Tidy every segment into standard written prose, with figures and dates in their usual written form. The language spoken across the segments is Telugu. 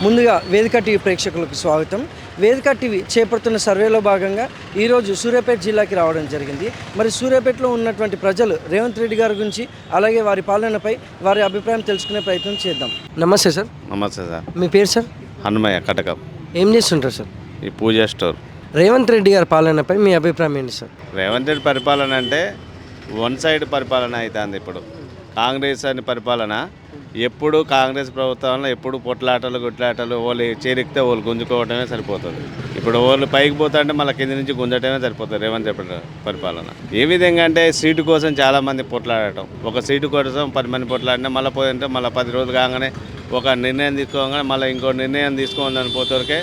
ముందుగా వేదిక టీవీ ప్రేక్షకులకు స్వాగతం. వేదిక టీవీ చేపడుతున్న సర్వేలో భాగంగా ఈరోజు సూర్యాపేట జిల్లాకి రావడం జరిగింది. మరి సూర్యాపేటలో ఉన్నటువంటి ప్రజలు రేవంత్ రెడ్డి గారి గురించి అలాగే వారి పాలనపై వారి అభిప్రాయం తెలుసుకునే ప్రయత్నం చేద్దాం. నమస్తే సార్. నమస్తే సార్. మీ పేరు సార్? హనుమయ్య కటకం. ఏం చేస్తుంటారు సార్? ఈ పూజ స్టోర్. రేవంత్ రెడ్డి గారి పాలనపై మీ అభిప్రాయం ఏంటి సార్? రేవంత్ రెడ్డి పరిపాలన అంటే వన్ సైడ్ పరిపాలన అవుతుంది. ఇప్పుడు కాంగ్రెస్ అని పరిపాలన ఎప్పుడు కాంగ్రెస్ ప్రభుత్వంలో ఎప్పుడు పొట్లాటలు గుట్లాటలు వాళ్ళు చేరికితే వాళ్ళు గుంజుకోవటమే సరిపోతుంది. ఇప్పుడు వాళ్ళు పైకి పోతా అంటే మళ్ళీ కింద నుంచి గుంజటమే సరిపోతుంది రేవంత్ రెడ్డి పరిపాలన. ఏ విధంగా అంటే సీటు కోసం చాలామంది పొట్లాడటం, ఒక సీటు కోసం 10 మంది పొట్లాడినా మళ్ళీ పోయింటే మళ్ళీ 10 రోజులు కాగానే ఒక నిర్ణయం తీసుకోగానే మళ్ళీ ఇంకో నిర్ణయం తీసుకోవాలని పోతే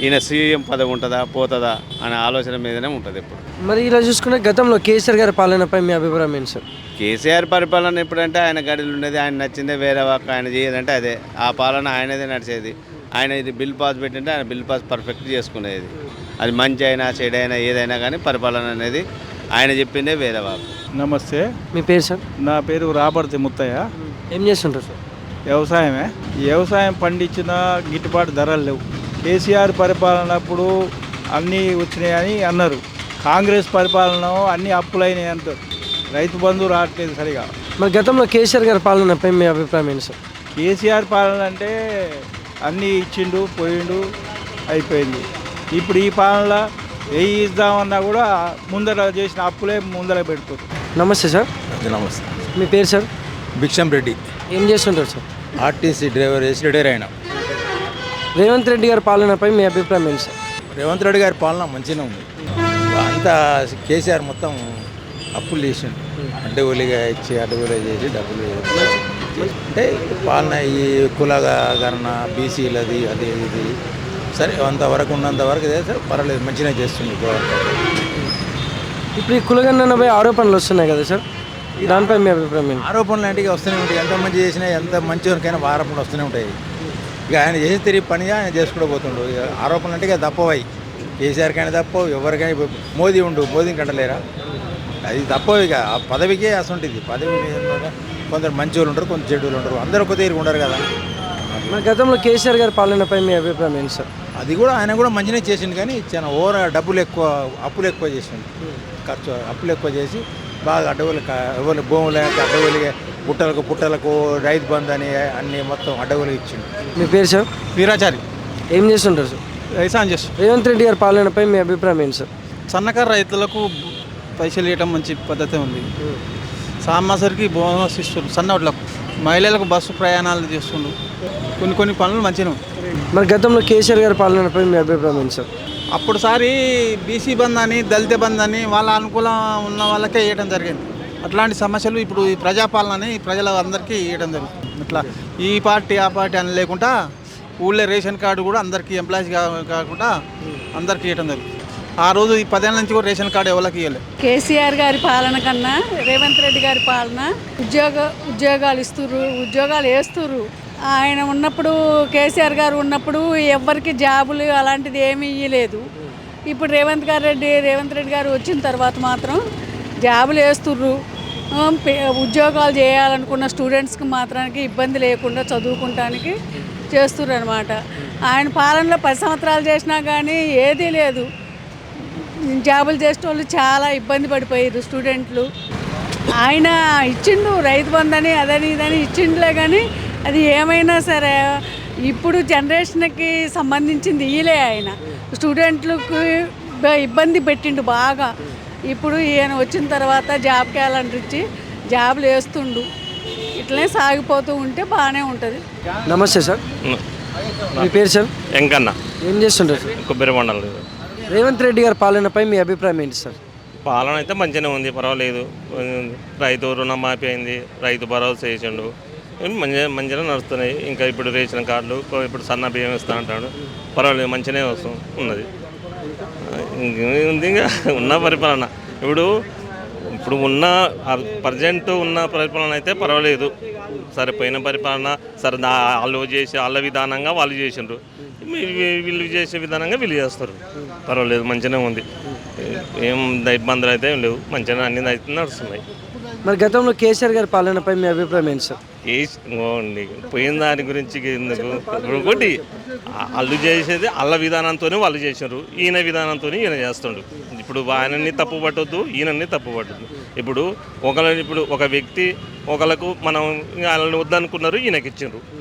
ఈయన సీఎం పదవి ఉంటుందా పోతుందా అనే ఆలోచన మీదనే ఉంటుంది ఇప్పుడు. మరి ఇలా చూసుకుంటే గతంలో కేసీఆర్ గారి పాలనపై మీ అభిప్రాయం ఏంటి సార్? కేసీఆర్ పరిపాలన ఎప్పుడంటే ఆయన గడిలు ఉండేది, ఆయన నచ్చిందే వేరే వాక్ ఆయన చేయదంటే అదే ఆ పాలన ఆయనదే నడిచేది. ఆయన ఇది బిల్ పాస్ పెట్టింటే ఆయన బిల్ పాస్ పర్ఫెక్ట్ చేసుకునేది. అది మంచి అయినా చెడైనా ఏదైనా కానీ పరిపాలన అనేది ఆయన చెప్పిందే వేరే వాక్. నమస్తే. మీ పేరు సార్? నా పేరు రాబర్తి ముత్తయ్య. ఏం చేస్తుంటారు సార్? వ్యవసాయమే. వ్యవసాయం పండించిన గిట్టుబాటు ధరలు లేవు. కేసీఆర్ పరిపాలనప్పుడు అన్నీ వచ్చినాయని అన్నారు. కాంగ్రెస్ పరిపాలన అన్నీ అప్పులైనాయి అంటారు. రైతు బంధు రావట్లేదు సరిగా. మరి గతంలో కేసీఆర్ గారి పాలనపై మీ అభిప్రాయం ఏంటి సార్? కేసీఆర్ పాలన అంటే అన్నీ ఇచ్చిండు పోయిండు అయిపోయింది. ఇప్పుడు ఈ పాలనలో వెయ్యి ఇద్దామన్నా కూడా ముందర చేసిన అప్పులే ముందర పెడుతుంది. నమస్తే సార్. నమస్తే. మీ పేరు సార్? భిక్షం రెడ్డి. ఏం చేస్తుంటారు సార్? ఆర్టీసీ డ్రైవర్ చేసి రిటైర్ అయినా. రేవంత్ రెడ్డి గారి పాలనపై మీ అభిప్రాయం ఏంటి సార్? రేవంత్ రెడ్డి గారి పాలన మంచిగా ఉంది. అంతా కేసీఆర్ మొత్తం అప్పులు చేసిండు. అడ్డగోలుగా ఇచ్చి అడ్డగోలుగా చేసి డబ్బులు అంటే పాలన ఈ కులగరణ బీసీలది అది ఇది సరే అంతవరకు ఉన్నంత వరకు సరే పర్వాలేదు మంచిగా చేస్తుంది. ఇప్పుడు ఈ కులగణనపై ఆరోపణలు వస్తున్నాయి కదా సార్, దానిపై మీ అభిప్రాయం ఏంటి? ఆరోపణలు అంటే వస్తూనే ఉంటాయి. ఎంత మంచి చేసినా ఎంత మంచివరకైనా ఆరోపణలు వస్తూనే ఉంటాయి. ఇక ఆయన చేసి తిరిగి పనిగా ఆయన చేసుకుంటూ పోతుండు. ఇక ఆరోపణలు అంటే ఇక తప్పవాయి. కేసీఆర్కైనా తప్పవు, ఎవరికైనా మోదీ మోదీని కంటలేరా, అది తప్పవు. ఇక ఆ పదవికే అసంటుంది. పదవి మీద కొందరు మంచి వాళ్ళు ఉంటారు, కొందరు చెడు వాళ్ళు ఉంటారు, అందరూ ఒక తీరు ఉండరు కదా. మన గతంలో కేసీఆర్ గారి పాలనపై మీ అభిప్రాయం ఏంటి సార్? అది కూడా ఆయన కూడా మంచిగా చేసిండు, కానీ చాలా ఓవర్ అప్పులు ఎక్కువ చేసిండు. ఖర్చు అప్పులు ఎక్కువ చేసి బాగా అడ్డగోలు భూములు అడ్డగోలుగా పుట్టలకు రైతు బంధు అని అన్ని మొత్తం అడ్డగోలుగా ఇచ్చిండు. మీ పేరు సార్? వీరాచారి. ఏం చేస్తుంటారు సార్? వ్యవసాయం చేస్తాం. రేవంత్ రెడ్డి గారి పాలనపై మీ అభిప్రాయం ఏంటి సార్? సన్నకారు రైతులకు పైసలు ఇవ్వడం మంచి పద్ధతి ఉంది. సామాసరికి బోనస్ ఇస్తున్నారు. సన్నోట్లకు మహిళలకు బస్సు ప్రయాణాలు చేస్తుండ్రు. కొన్ని పనులు మంచిగా. మరి గతంలో కేసీఆర్ గారి పాలనపై మీ అభిప్రాయం ఏంటి సార్? అప్పుడుసారి బీసీ బంద్ అని దళిత బంద్ అని వాళ్ళ అనుకూలం ఉన్న వాళ్ళకే ఇవ్వడం జరిగింది. అట్లాంటి సమస్యలు ఇప్పుడు ఈ ప్రజాపాలన అని ప్రజల అందరికీ ఇవ్వడం జరుగుతుంది. ఇట్లా ఈ పార్టీ ఆ పార్టీ అని లేకుండా ఊళ్ళో రేషన్ కార్డు కూడా అందరికీ ఎంప్లాయీస్ కాకుండా అందరికీ ఇవ్వడం జరుగుతుంది. ఆ రోజు ఈ 10 ఏళ్ళ నుంచి కూడా రేషన్ కార్డు ఎవరికి ఇవ్వలేదు. కేసీఆర్ గారి పాలన కన్నా రేవంత్ రెడ్డి గారి పాలన ఉద్యోగాలు ఇస్తుర్రు, ఉద్యోగాలు వేస్తుర్రు. ఆయన ఉన్నప్పుడు కేసీఆర్ గారు ఉన్నప్పుడు ఎవరికి జాబులు అలాంటిది ఏమీ ఇవ్వలేదు. ఇప్పుడు రేవంత్ రెడ్డి గారు వచ్చిన తర్వాత మాత్రం జాబులు వేస్తుర్రు. ఉద్యోగాలు చేయాలనుకున్న స్టూడెంట్స్కి మాత్రానికి ఇబ్బంది లేకుండా చదువుకుంటానికి చేస్తుర్రు అనమాట. ఆయన పాలనలో 10 సంవత్సరాలు చేసినా కానీ ఏదీ లేదు. జాబులు చేసిన వాళ్ళు చాలా ఇబ్బంది పడిపోయారు స్టూడెంట్లు. ఆయన ఇచ్చిండు రైతు బంధని అదని ఇదని ఇచ్చిండులే, కానీ అది ఏమైనా సరే ఇప్పుడు జనరేషన్కి సంబంధించింది ఇయలే. ఆయన స్టూడెంట్లకు ఇబ్బంది పెట్టిండు బాగా. ఇప్పుడు ఈయన వచ్చిన తర్వాత జాబ్ క్యాలెండర్ ఇచ్చి జాబులు వేస్తుండు. ఇట్లనే సాగిపోతూ ఉంటే బాగానే ఉంటుంది. నమస్తే సార్. మీ పేరు సార్? ఎంకన్నా. ఏం చేస్తుంటారు సార్? కొబ్బరి మండలం. రేవంత్ రెడ్డి గారి పాలనపై మీ అభిప్రాయం ఏంటి సార్? పాలన అయితే మంచిగానే ఉంది, పర్వాలేదు. రైతు రుణమాఫీ అయింది, రైతు భరోసా చేసిండు, మంచిగా నడుస్తున్నాయి. ఇంకా ఇప్పుడు రేషన్ కార్డులు, ఇప్పుడు సన్న బియ్యం ఇస్తా అంటాడు, పర్వాలేదు మంచిగానే ఉన్నది. ఇంకా ఉన్న పరిపాలన ఇప్పుడు ఉన్న ప్రజెంట్ ఉన్న పరిపాలన అయితే పర్వాలేదు. సరే పోయిన పరిపాలన సరే వాళ్ళ విధానంగా వాళ్ళు చేసిండ్రు, వీళ్ళు చేసే విధానంగా వీళ్ళు చేస్తారు. పర్వాలేదు మంచిగానే ఉంది, ఏం ఇబ్బందులు అయితే లేవు, మంచిగా అన్ని అయితే నడుస్తున్నాయి. మరి గతంలో కేసీఆర్ గారి పాలనపై మీ అభిప్రాయం ఏంటి సార్? పోయిన దాని గురించి ఎందుకు ఒకటి అల్లు చేసేది అల్ల విధానంతోనే వాళ్ళు చేశారు, ఈయన విధానంతో ఈయన చేస్తుండు. ఇప్పుడు ఆయనని తప్పు పట్టొద్దు, ఈయనని తప్పు పట్టొద్దు. ఇప్పుడు ఒక వ్యక్తి ఒకళ్ళకు మనం వాళ్ళని వద్దనుకున్నారు, ఈయనకి ఇచ్చిండ్రు.